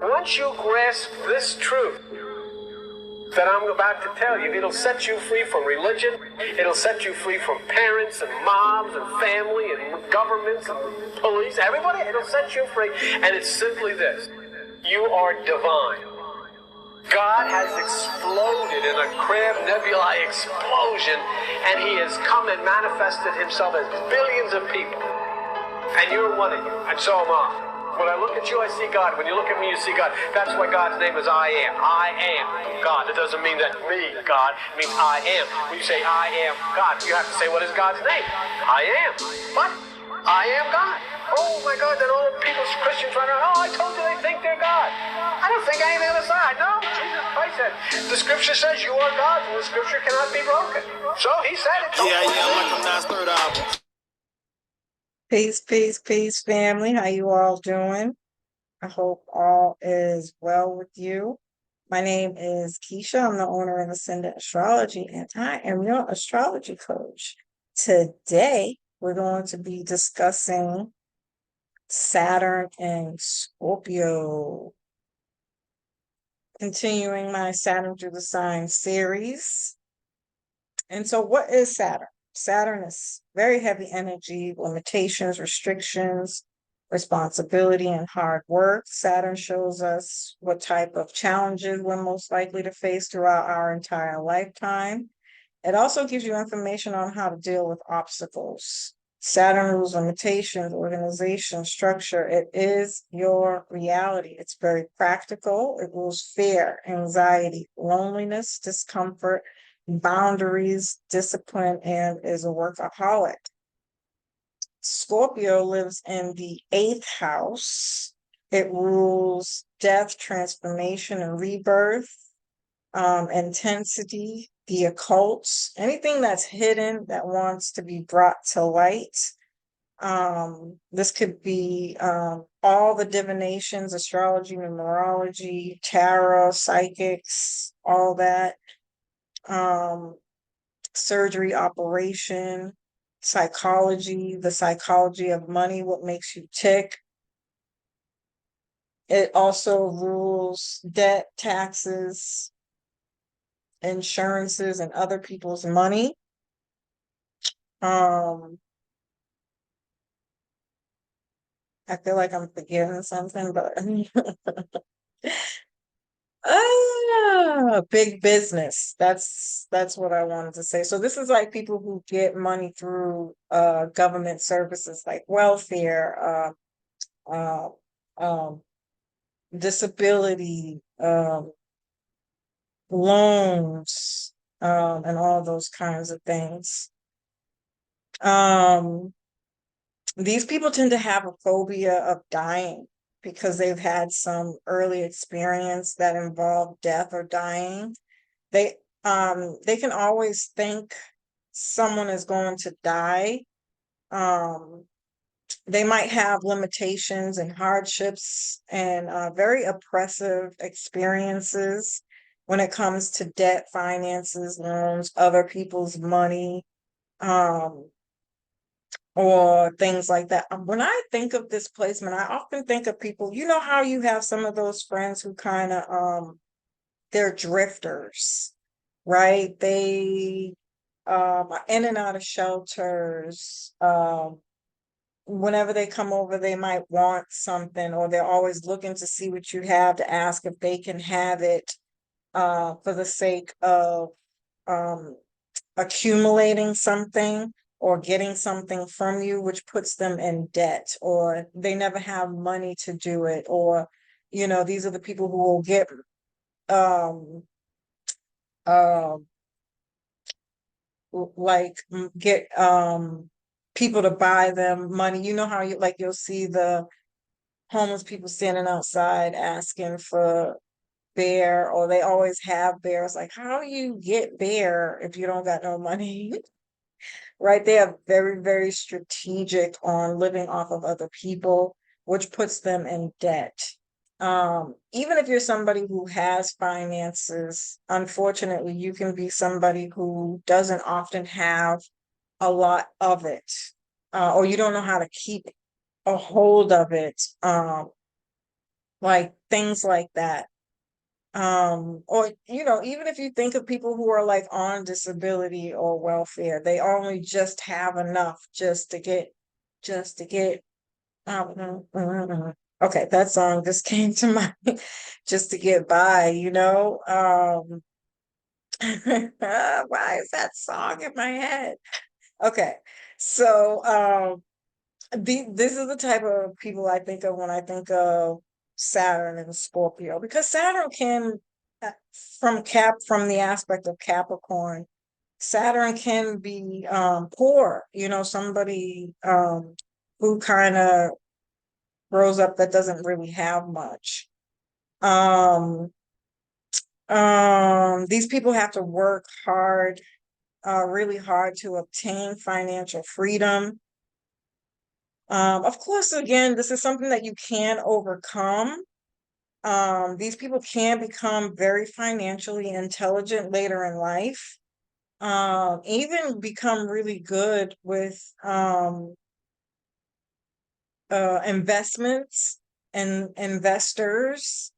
Once you grasp this truth that I'm about to tell you, it'll set you free from religion. It'll set you free from parents and moms and family and governments and police, everybody. It'll set you free. And it's simply this: you are divine. God has exploded in a Crab Nebulae explosion, and he has come and manifested himself as billions of people. And you're one of you, and so am I. When I look at you, I see God. When you look at me, you see God. That's why God's name is I am. I am God. It doesn't mean that me, God. It means I am. When you say I am God, you have to say, what is God's name? I am. What? I am God. Oh my God, then all the people, Christians run around, oh, I told you they think they're God. I don't think any of the other side. No, Jesus Christ said, the scripture says you are God, and the scripture cannot be broken. So he said it. Yeah, like I'm not third album. Peace, peace, peace, family. How you all doing? I hope all is well with you. My name is Keisha. I'm the owner of Ascendant Astrology, and I am your astrology coach. Today, we're going to be discussing Saturn and Scorpio. Continuing my Saturn through the sign series. And so, what is Saturn? Saturn is very heavy energy, limitations, restrictions, responsibility, and hard work. Saturn shows us what type of challenges we're most likely to face throughout our entire lifetime. It also gives you information on how to deal with obstacles. Saturn rules limitations, organization, structure. It is your reality. It's very practical. It rules fear, anxiety, loneliness, discomfort, boundaries, discipline, and is a workaholic. Scorpio lives in the 8th house. It rules death, transformation, and rebirth, intensity, the occult, anything that's hidden that wants to be brought to light. This could be all the divinations, astrology, numerology, tarot, psychics, all that. Surgery, operation, psychology, the psychology of money, what makes you tick. It also rules debt, taxes, insurances, and other people's money. I feel like I'm forgetting something, but big business. That's what I wanted to say. So this is like people who get money through government services like welfare, um, disability, loans, and all those kinds of things. These people tend to have a phobia of dying because they've had some early experience that involved death or dying. They can always think someone is going to die. They might have limitations and hardships and very oppressive experiences when it comes to debt, finances, loans, other people's money, or things like that. When I think of this placement, I often think of people, you know how you have some of those friends who kind of they're drifters, right? They are in and out of shelters. Whenever they come over, they might want something, or they're always looking to see what you have to ask if they can have it, for the sake of accumulating something or getting something from you, which puts them in debt, or they never have money to do it, or these are the people who will get um uh get people to buy them money. You know how you'll see the homeless people standing outside asking for bear, or they always have bears. Like, how do you get bear if you don't got no money? Right? They are very, very strategic on living off of other people, which puts them in debt. Even if you're somebody who has finances, unfortunately, you can be somebody who doesn't often have a lot of it, or you don't know how to keep a hold of it. like things like that. Or even if you think of people who are like on disability or welfare, they only just have enough just to get okay, that song just came to mind. Just to get by, why is that song in my head? Okay, so this is the type of people I think of when I think of Saturn and Scorpio, because Saturn can, uh, from the aspect of Capricorn, Saturn can be poor, somebody who kind of grows up that doesn't really have much. Um, these people have to work hard, really hard to obtain financial freedom. Of course, again, this is something that you can overcome. These people can become very financially intelligent later in life, even become really good with investments and investors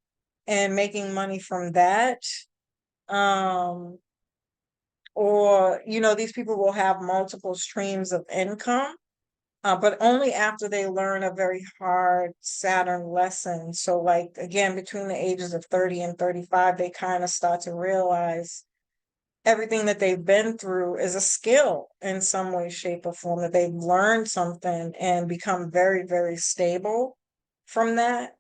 and making money from that. Um, or, these people will have multiple streams of income, but only after they learn a very hard Saturn lesson. So, like, again, between the ages of 30 and 35, they kind of start to realize everything that they've been through is a skill in some way, shape, or form, that they've learned something and become very, very stable from that.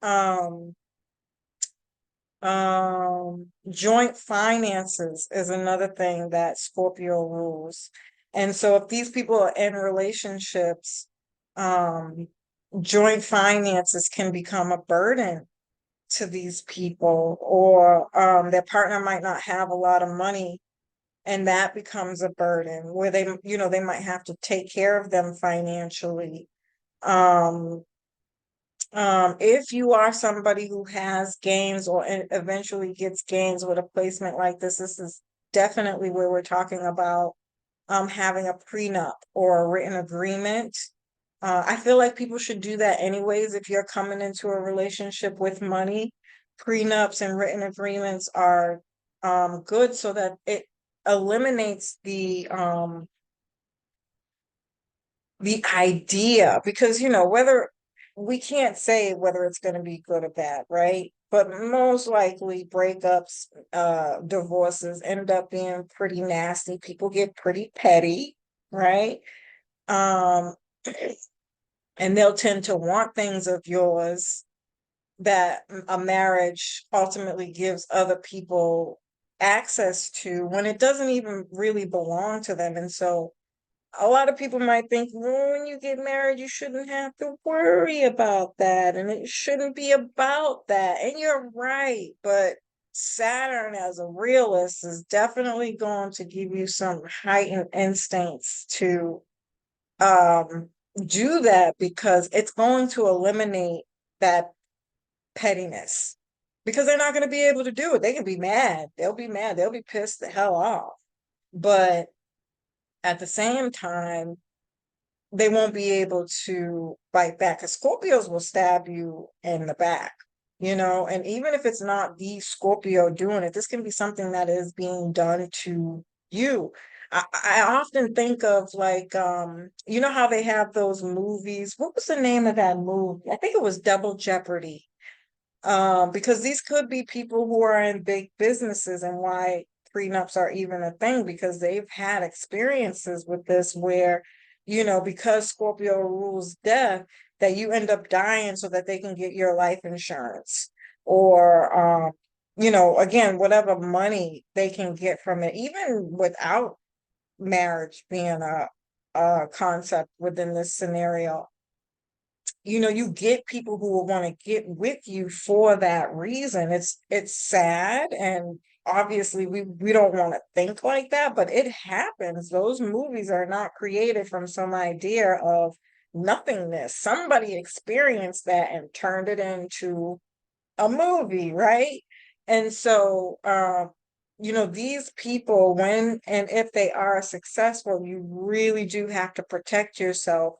Joint finances is another thing that Scorpio rules. And so if these people are in relationships, um, joint finances can become a burden to these people, or their partner might not have a lot of money, and that becomes a burden where they might have to take care of them financially. Um, if you are somebody who has gains or eventually gets gains with a placement like this is definitely where we're talking about having a prenup or a written agreement. I feel like people should do that anyways if you're coming into a relationship with money. Prenups and written agreements are good, so that it eliminates the idea, because whether we can't say whether it's going to be good or bad, right? But most likely breakups, divorces end up being pretty nasty. People get pretty petty, right? um and they'll tend to want things of yours that a marriage ultimately gives other people access to, when it doesn't even really belong to them. And so a lot of people might think, well, when you get married, you shouldn't have to worry about that, and it shouldn't be about that. And you're right, but Saturn, as a realist, is definitely going to give you some heightened instincts to um, do that, because it's going to eliminate that pettiness. Because they're not going to be able to do it. They can be mad. They'll be mad. They'll be pissed the hell off. But at the same time, they won't be able to bite back, because Scorpios will stab you in the back, and even if it's not the Scorpio doing it, this can be something that is being done to you. I often think of, like, how they have those movies. What was the name of that movie? I think it was Double Jeopardy. Because these could be people who are in big businesses, and why prenups are even a thing, because they've had experiences with this where, because Scorpio rules death, that you end up dying so that they can get your life insurance, or again, whatever money they can get from it, even without marriage being a concept within this scenario. You get people who will want to get with you for that reason. It's sad, and obviously we don't want to think like that, but it happens. Those movies are not created from some idea of nothingness. Somebody experienced that and turned it into a movie, right? And so these people, when and if they are successful, you really do have to protect yourself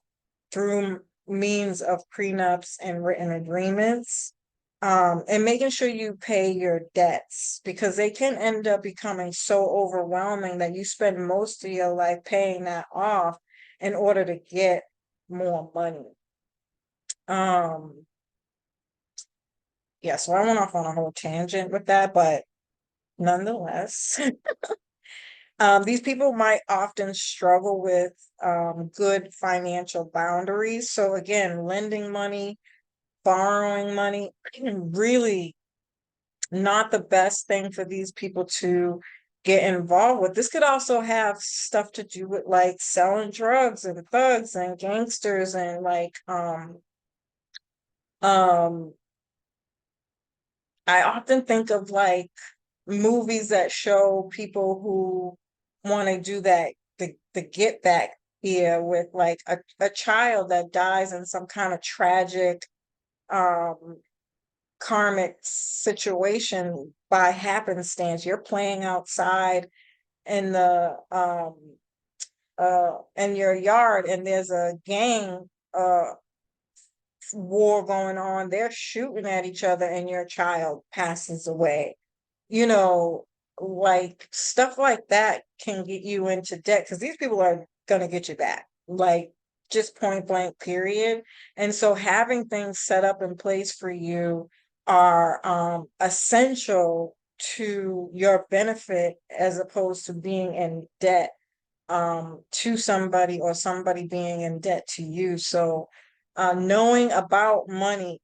through means of prenups and written agreements. And making sure you pay your debts, because they can end up becoming so overwhelming that you spend most of your life paying that off in order to get more money. Yeah, so I went off on a whole tangent with that, but nonetheless, these people might often struggle with good financial boundaries. So again, lending money, borrowing money, really not the best thing for these people to get involved with. This could also have stuff to do with like selling drugs and thugs and gangsters and like um I often think of like movies that show people who want to do that, the get back here with like a child that dies in some kind of tragic um karmic situation by happenstance. You're playing outside in the in your yard and there's a gang war going on. They're shooting at each other and your child passes away. You know, like stuff like that can get you into debt because these people are going to get you back, like just point blank, period. And so having things set up in place for you are essential to your benefit as opposed to being in debt to somebody or somebody being in debt to you. So knowing about money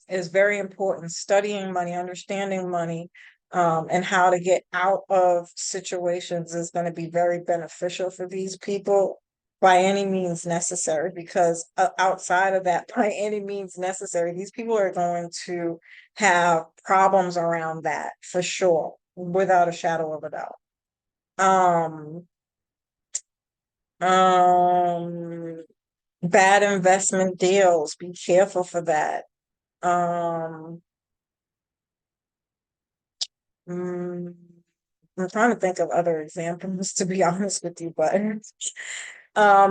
is very important. Studying money, understanding money, and how to get out of situations is going to be very beneficial for these people by any means necessary, because outside of that, by any means necessary, these people are going to have problems around that for sure, without a shadow of a doubt. Um, um, Bad investment deals, be careful for that. Um, Mm, I'm trying to think of other examples, to be honest with you, but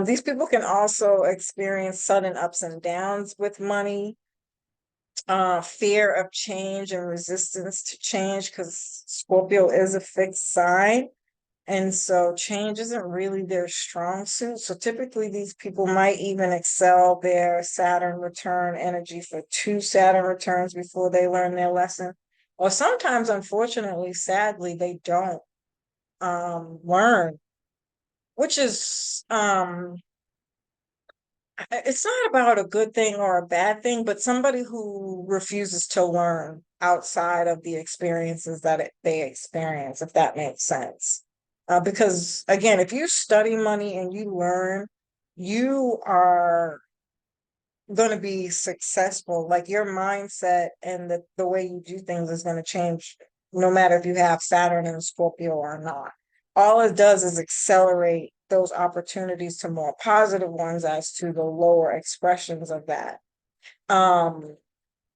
these people can also experience sudden ups and downs with money, fear of change and resistance to change, because Scorpio is a fixed sign. And so change isn't really their strong suit. So typically these people might even excel their Saturn return energy for two Saturn returns before they learn their lesson. Or sometimes, unfortunately, sadly, they don't learn, which is it's not about a good thing or a bad thing, but somebody who refuses to learn outside of the experiences that they experience, if that makes sense. Because again, if you study money and you learn, you are going to be successful. Like your mindset and the way you do things is going to change no matter if you have Saturn in Scorpio or not. All it does is accelerate those opportunities to more positive ones as to the lower expressions of that. Um,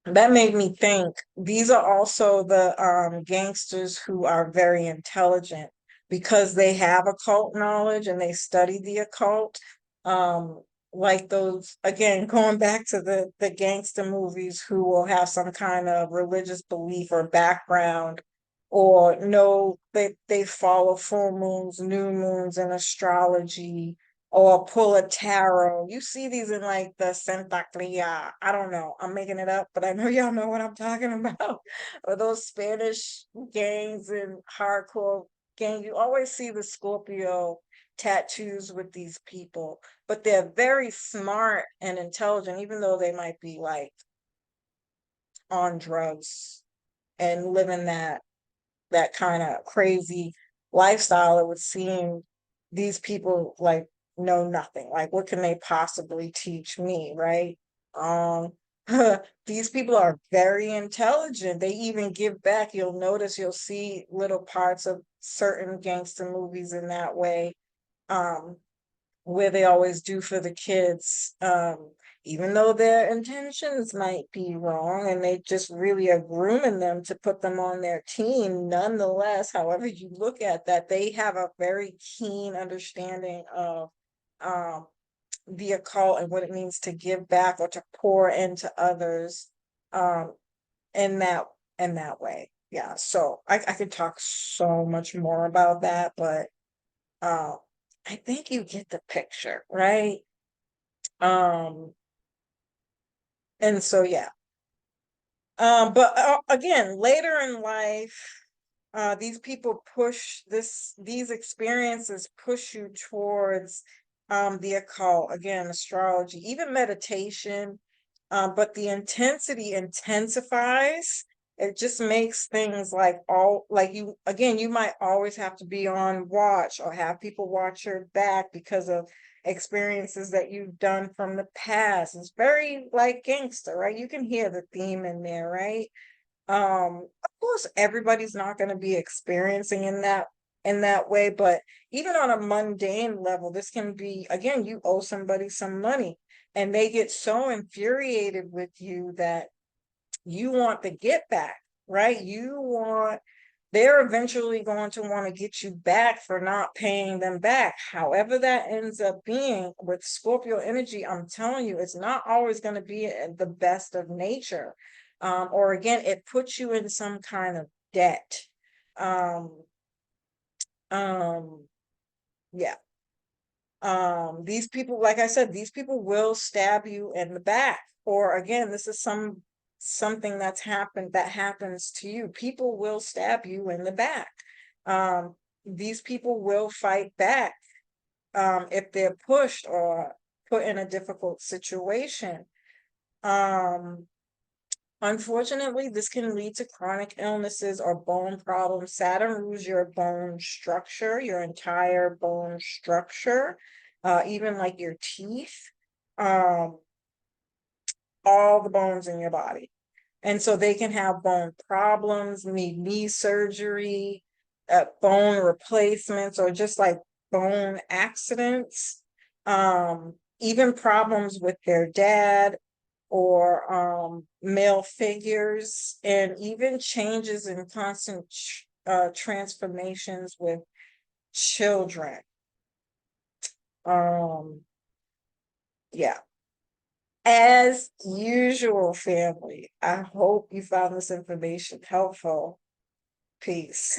that made me think these are also the gangsters who are very intelligent because they have occult knowledge and they study the occult. Um, like those, again, going back to the gangster movies, who will have some kind of religious belief or background, or know they follow full moons, new moons, and astrology, or pull a tarot. You see these in like the Santa Clara. I don't know. I'm making it up, but I know y'all know what I'm talking about. Or those Spanish gangs and hardcore gang. You always see the Scorpio tattoos with these people, but they're very smart and intelligent, even though they might be like on drugs and living that kind of crazy lifestyle. It would seem these people like know nothing. Like, what can they possibly teach me, right? Um, these people are very intelligent. They even give back. You'll notice, you'll see little parts of certain gangster movies in that way. Um, where they always do for the kids, even though their intentions might be wrong and they just really are grooming them to put them on their team. Nonetheless, however you look at that, they have a very keen understanding of um, the occult and what it means to give back or to pour into others. Um, in that way. Yeah. So I could talk so much more about that, but uh, I think you get the picture, right? Um, and so yeah. But again, later in life, these people these experiences push you towards the occult, again, astrology, even meditation. But the intensity intensifies. It just makes things like all like you again, you might always have to be on watch or have people watch your back because of experiences that you've done from the past. It's very like gangster, right? You can hear the theme in there, right? Of course, everybody's not going to be experiencing in that way, but even on a mundane level, this can be, again, you owe somebody some money and they get so infuriated with you that you want the get back, right? They're eventually going to want to get you back for not paying them back. However, that ends up being with Scorpio energy, I'm telling you, it's not always going to be the best of nature. Or again, it puts you in some kind of debt. Um, um, yeah. These people, like I said, these people will stab you in the back. Or again, this is something that happens to you. People will stab you in the back. These people will fight back if they're pushed or put in a difficult situation. Um, Unfortunately, this can lead to chronic illnesses or bone problems. Saturn rules your bone structure, your entire bone structure, even like your teeth, um, all the bones in your body. And so they can have bone problems, need knee surgery, bone replacements, or just like bone accidents, even problems with their dad or male figures, and even changes in constant transformations with children. Um, yeah. As usual, family, I hope you found this information helpful. Peace.